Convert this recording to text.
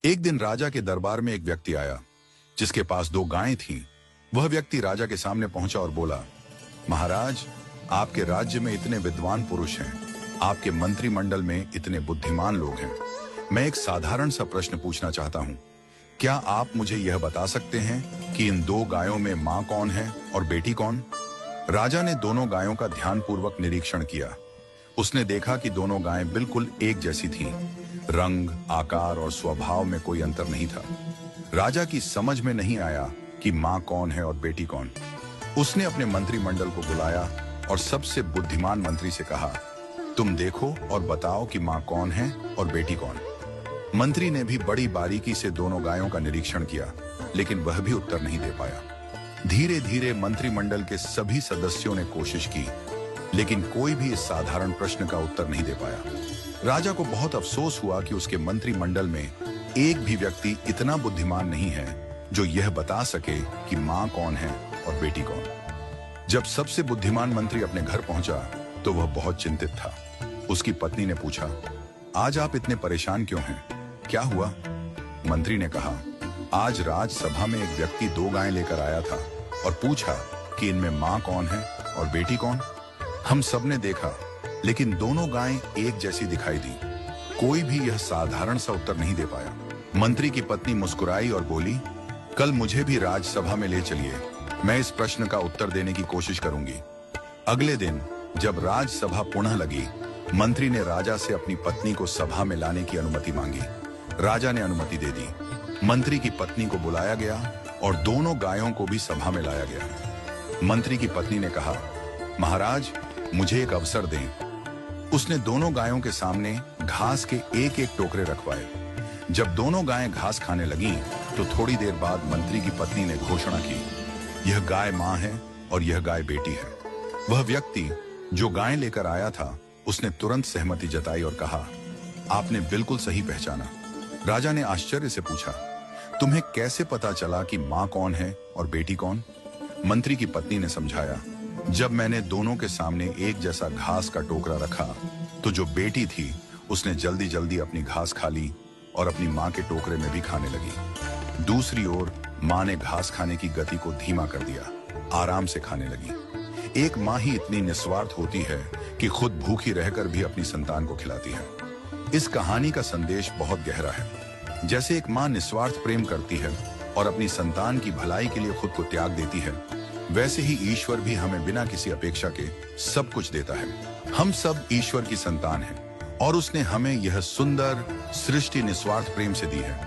एक दिन राजा के दरबार में एक व्यक्ति आया जिसके पास दो गायें थीं। वह व्यक्ति राजा के सामने पहुंचा और बोला, महाराज, आपके राज्य में इतने विद्वान पुरुष हैं, आपके मंत्रिमंडल में इतने बुद्धिमान लोग हैं। मैं एक साधारण सा प्रश्न पूछना चाहता हूं। क्या आप मुझे यह बता सकते हैं कि इन दो गायों में मां कौन है और बेटी कौन? राजा ने दोनों गायों का ध्यानपूर्वक निरीक्षण किया। उसने देखा कि दोनों गायें बिल्कुल एक जैसी थीं। रंग, आकार और स्वभाव में कोई अंतर नहीं था। राजा की समझ में नहीं आया कि मां कौन है और बेटी कौन। उसने अपने मंत्रिमंडल को बुलाया और सबसे बुद्धिमान मंत्री से कहा, तुम देखो और बताओ कि मां कौन है और बेटी कौन। मंत्री ने भी बड़ी बारीकी से दोनों गायों का निरीक्षण किया, लेकिन वह भी उत्तर नहीं दे पाया। धीरे धीरे मंत्रिमंडल के सभी सदस्यों ने कोशिश की, लेकिन कोई भी इस साधारण प्रश्न का उत्तर नहीं दे पाया। राजा को बहुत अफसोस हुआ कि उसके मंत्रिमंडल में एक भी व्यक्ति इतना बुद्धिमान नहीं है जो यह बता सके कि मां कौन है और बेटी कौन। जब सबसे बुद्धिमान मंत्री अपने घर पहुंचा तो वह बहुत चिंतित था। उसकी पत्नी ने पूछा, आज आप इतने परेशान क्यों हैं? क्या हुआ? मंत्री ने कहा, आज राज्यसभा में एक व्यक्ति दो गायें लेकर आया था और पूछा कि इनमें मां कौन है और बेटी कौन। हम सबने देखा, लेकिन दोनों गायें एक जैसी दिखाई दी। कोई भी यह साधारण सा उत्तर नहीं दे पाया। मंत्री की पत्नी मुस्कुराई और बोली, कल मुझे भी राज्यसभा में ले चलिए, मैं इस प्रश्न का उत्तर देने की कोशिश करूंगी। अगले दिन जब राज्यसभा पुनः लगी, मंत्री ने राजा से अपनी पत्नी को सभा में लाने की अनुमति मांगी। राजा ने अनुमति दे दी। मंत्री की पत्नी को बुलाया गया और दोनों गायों को भी सभा में लाया गया। मंत्री की पत्नी ने कहा, महाराज, मुझे एक अवसर दें। उसने दोनों गायों के सामने घास के एक एक टोकरे रखवाए। जब दोनों गायें घास खाने लगीं, तो थोड़ी देर बाद मंत्री की पत्नी ने घोषणा की, यह गाय मां है और यह गाय बेटी है। वह व्यक्ति जो गायें लेकर आया था, उसने तुरंत सहमति जताई और कहा, आपने बिल्कुल सही पहचाना। राजा ने आश्चर्य से पूछा, तुम्हें कैसे पता चला कि मां कौन है और बेटी कौन? मंत्री की पत्नी ने समझाया, जब मैंने दोनों के सामने एक जैसा घास का टोकरा रखा, तो जो बेटी थी उसने जल्दी जल्दी अपनी घास खा ली और अपनी मां के टोकरे में भी खाने लगी। दूसरी ओर मां ने घास खाने की गति को धीमा कर दिया, आराम से खाने लगी। एक मां ही इतनी निस्वार्थ होती है कि खुद भूखी रहकर भी अपनी संतान को खिलाती है। इस कहानी का संदेश बहुत गहरा है। जैसे एक मां निस्वार्थ प्रेम करती है और अपनी संतान की भलाई के लिए खुद को त्याग देती है, वैसे ही ईश्वर भी हमें बिना किसी अपेक्षा के सब कुछ देता है। हम सब ईश्वर की संतान हैं और उसने हमें यह सुंदर सृष्टि निस्वार्थ प्रेम से दी है।